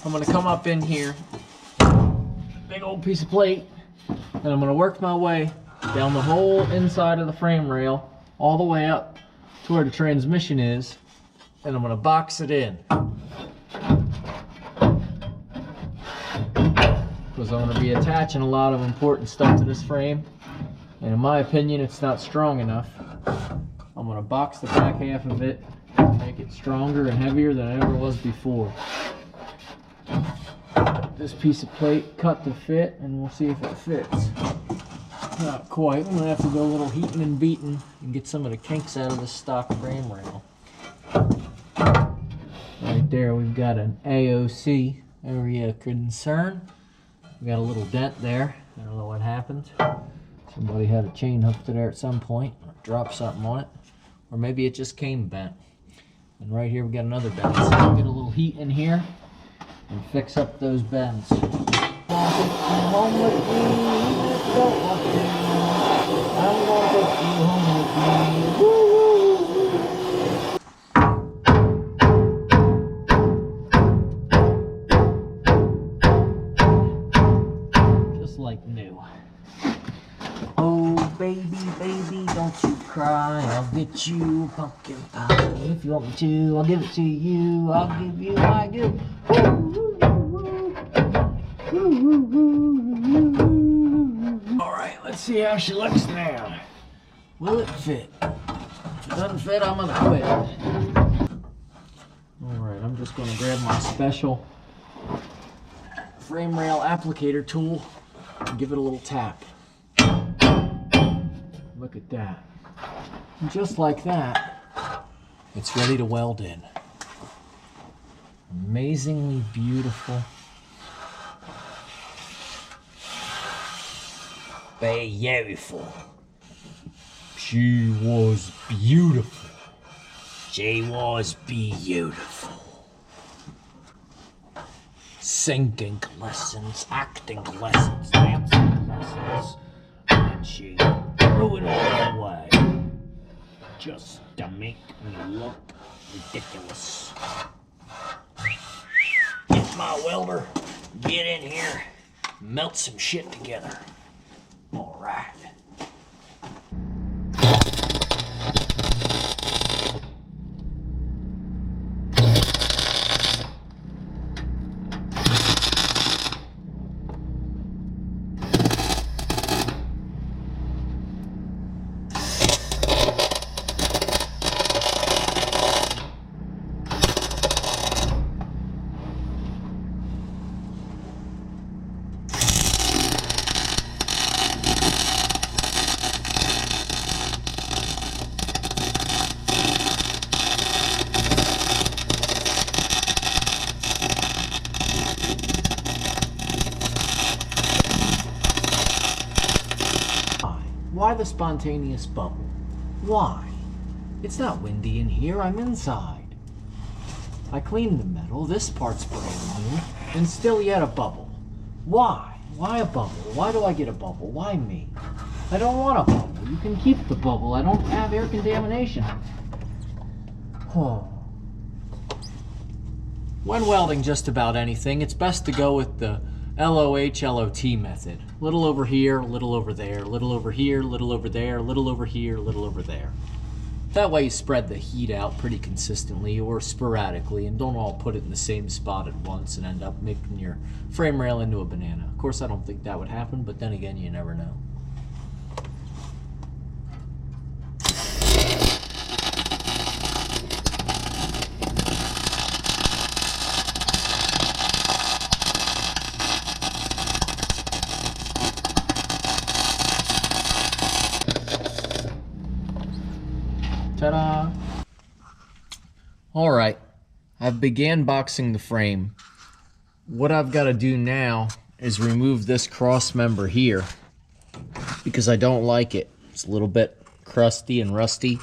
I'm gonna come up in here, big old piece of plate, and I'm gonna work my way down the whole inside of the frame rail, all the way up to where the transmission is, and I'm gonna box it in. Because I'm gonna be attaching a lot of important stuff to this frame, and in my opinion, it's not strong enough. I'm gonna box the back half of it, make it stronger and heavier than it ever was before. This piece of plate cut to fit, and we'll see if it fits. Not quite. I'm gonna have to go a little heating and beating and get some of the kinks out of this stock frame rail. Right there, we've got an AOC, area of concern. We got a little dent there. I don't know what happened. Somebody had a chain hooked to there at some point, or dropped something on it, or maybe it just came bent. And right here we got another bend. So we'll get a little heat in here and fix up those bends. Home with me, don't want to. I'm gonna take you home with me. Woo, woo, woo. Just like new. Oh baby, baby, don't you cry. I'll get you a pumpkin pie. If you want me to, I'll give it to you. I'll give you my gift. Alright, let's see how she looks now. Will it fit? If it doesn't fit, I'm gonna quit. Alright, I'm just gonna grab my special frame rail applicator tool and give it a little tap. Look at that. And just like that, it's ready to weld in. Amazingly beautiful. Beautiful. She was beautiful. She was beautiful. Singing lessons, acting lessons, dancing lessons. And she threw it all away. Just to make me look ridiculous. Get my welder, get in here, melt some shit together. All right. Why the spontaneous bubble? Why? It's not windy in here, I'm inside. I cleaned the metal, this part's brand new, and still yet a bubble. Why? Why a bubble? Why do I get a bubble? Why me? I don't want a bubble. You can keep the bubble. I don't have air contamination. When welding just about anything, it's best to go with the LOH-LOT method. Little over here, little over there, little over here, little over there, little over here, little over there. That way you spread the heat out pretty consistently or sporadically and don't all put it in the same spot at once and end up making your frame rail into a banana. Of course, I don't think that would happen, but then again, you never know. Ta-da! Alright, I've began boxing the frame. What I've got to do now is remove this cross member here because I don't like it. It's a little bit crusty and rusty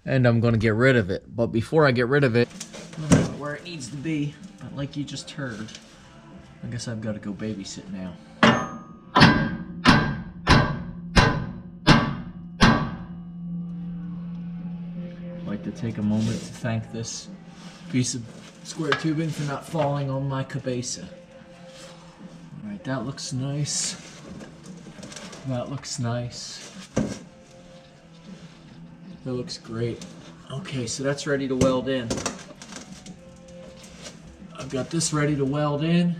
and I'm going to get rid of it. But before I get rid of it, where it needs to be, like you just heard, I guess I've got to go babysit now. I'd like to take a moment to thank this piece of square tubing for not falling on my cabeza. Alright, that looks nice. That looks nice. That looks great. Okay, so that's ready to weld in. I've got this ready to weld in.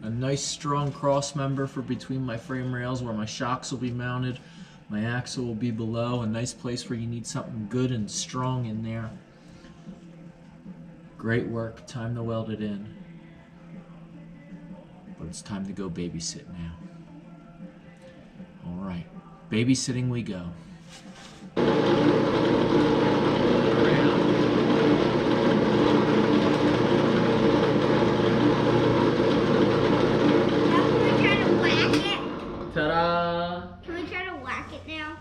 A nice strong cross member for between my frame rails where my shocks will be mounted. My axle will be below. A nice place where you need something good and strong in there. Great work. Time to weld it in. But it's time to go babysit now. Alright, babysitting we go. Ta-da! Can we try to whack it now?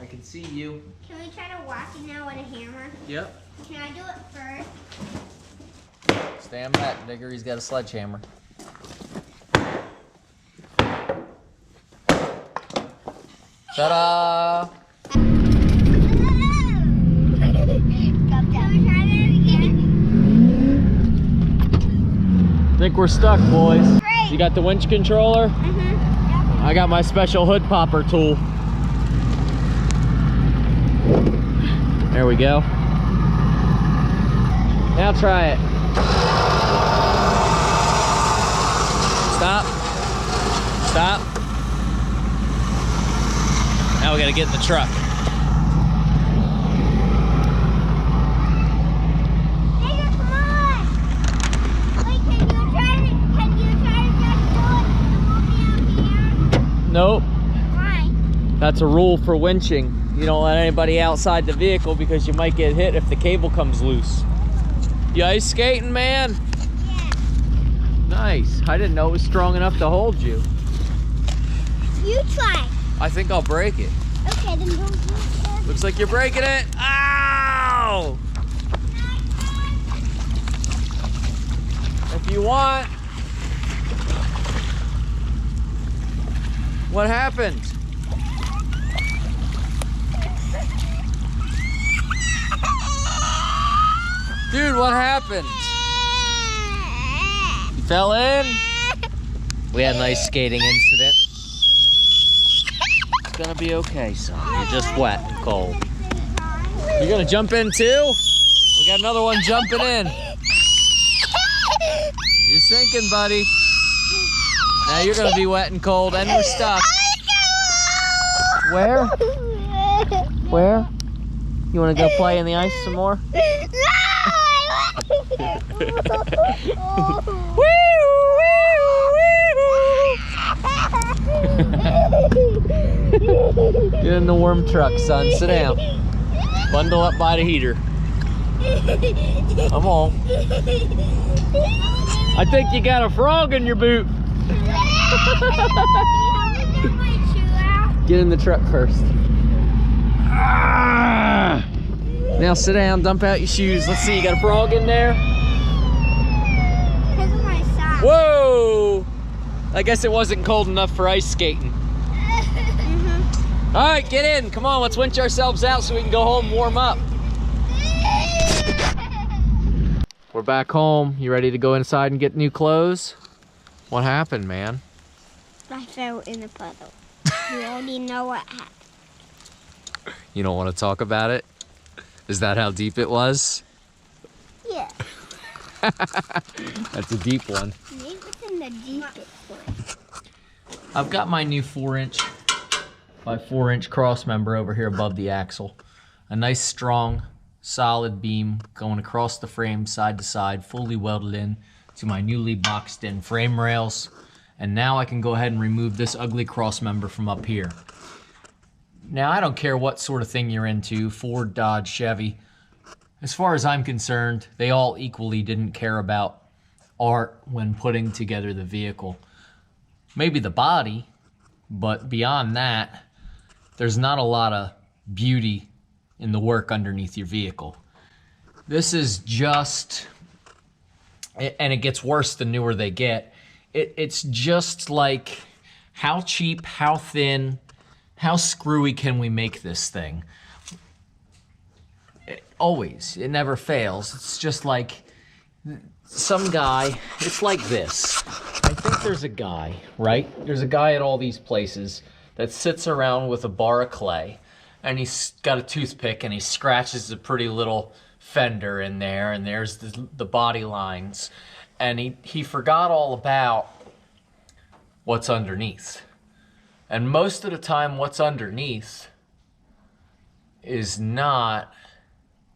I can see you. Can we try to whack it now with a hammer? Yep. Can I do it first? Stand back, Digger. He's got a sledgehammer. Ta-da! I think we're stuck, boys. Great. You got the winch controller? I got my special hood popper tool. There we go. Now try it. Stop. Stop. Now we gotta get in the truck. Digger, come on! Wait, can you try to just do it and we'll be out here? Nope. Why? That's a rule for winching. You don't let anybody outside the vehicle because you might get hit if the cable comes loose. You ice skating, man? Yeah. Nice. I didn't know it was strong enough to hold you. You try. I think I'll break it. Okay, then don't do it. Looks like you're breaking it. Ow! If you want. What happened? Dude, what happened? You fell in? We had a nice skating incident. It's gonna be okay, son. You're just wet and cold. You're gonna jump in too? We got another one jumping in. You're sinking, buddy. Now you're gonna be wet and cold and we're stuck. Where? Where? You wanna go play in the ice some more? Get in the warm truck, son. Sit down. Bundle up by the heater. Come on. I think you got a frog in your boot. Get in the truck first. Now sit down, dump out your shoes. Let's see, you got a frog in there? Look at my socks. Whoa! I guess it wasn't cold enough for ice skating. All right, get in. Come on, let's winch ourselves out so we can go home and warm up. We're back home. You ready to go inside and get new clothes? What happened, man? I fell in a puddle. You already know what happened. You don't want to talk about it? Is that how deep it was? Yeah. That's a deep one. Maybe it's in the deepest one. I've got my new 4" by 4" cross member over here above the axle. A nice strong solid beam going across the frame side to side, fully welded in to my newly boxed in frame rails. And now I can go ahead and remove this ugly cross member from up here. Now I don't care what sort of thing you're into, Ford, Dodge, Chevy. As far as I'm concerned, they all equally didn't care about art when putting together the vehicle. Maybe the body, but beyond that, there's not a lot of beauty in the work underneath your vehicle. This is just, and it gets worse the newer they get, it's just like how cheap, how thin, how screwy can we make this thing? It never fails. It's just like some guy, it's like this. I think there's a guy, right? There's a guy at all these places that sits around with a bar of clay, and he's got a toothpick and he scratches a pretty little fender in there, and there's the body lines, and he forgot all about what's underneath. And most of the time what's underneath is not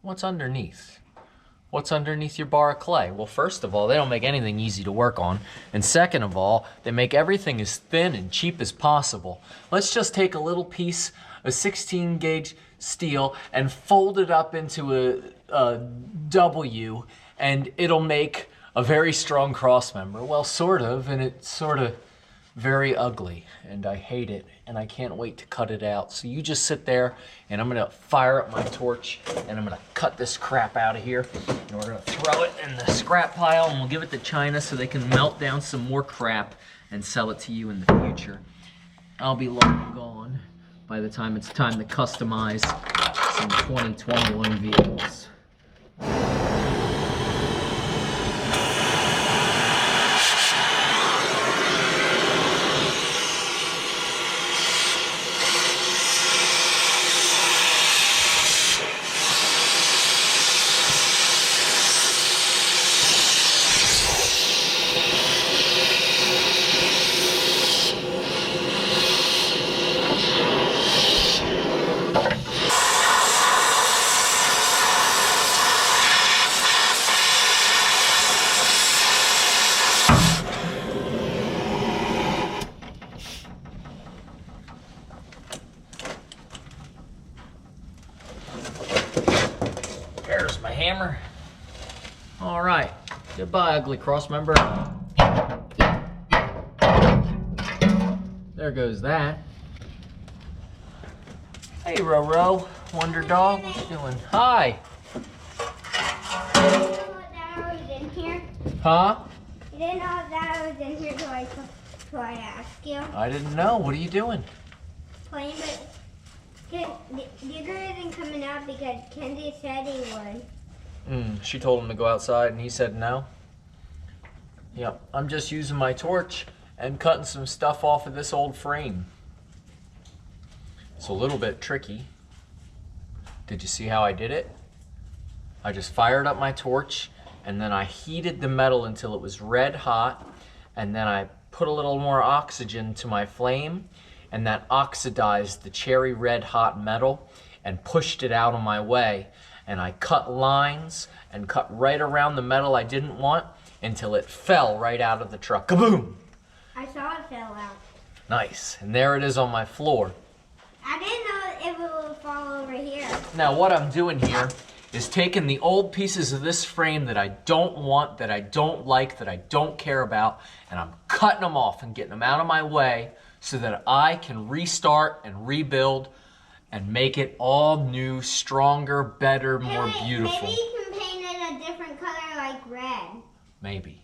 what's underneath. What's underneath your bar of clay? Well, first of all, they don't make anything easy to work on. And second of all, they make everything as thin and cheap as possible. Let's just take a little piece of 16 gauge steel and fold it up into a W, and it'll make a very strong cross member. Well, sort of, and it's sort of very ugly, and I hate it, and I can't wait to cut it out. So you just sit there, and I'm gonna fire up my torch, and I'm gonna cut this crap out of here, and we're gonna throw it in the scrap pile, and we'll give it to China so they can melt down some more crap and sell it to you in the future. I'll be long gone by the time it's time to customize some 2021 vehicles. There's my hammer. All right, goodbye, ugly cross member. There goes that. Hey, Roro, Wonder Dog, what you doing? Hi. You didn't know that I was in here? Huh? You didn't know that I was in here till I asked you? I didn't know. What are you doing? Playing, but Digger isn't coming out because Kenzie said he would. She told him to go outside and he said no. Yep, I'm just using my torch and cutting some stuff off of this old frame. It's a little bit tricky. Did you see how I did it? I just fired up my torch and then I heated the metal until it was red hot, and then I put a little more oxygen to my flame, and that oxidized the cherry red hot metal and pushed it out of my way. And I cut lines and cut right around the metal I didn't want until it fell right out of the truck. Kaboom! I saw it fell out. Nice. And there it is on my floor. I didn't know it would fall over here. Now what I'm doing here is taking the old pieces of this frame that I don't want, that I don't like, that I don't care about, and I'm cutting them off and getting them out of my way so that I can restart and rebuild and make it all new, stronger, better, more beautiful. Maybe you can paint it a different color like red. Maybe.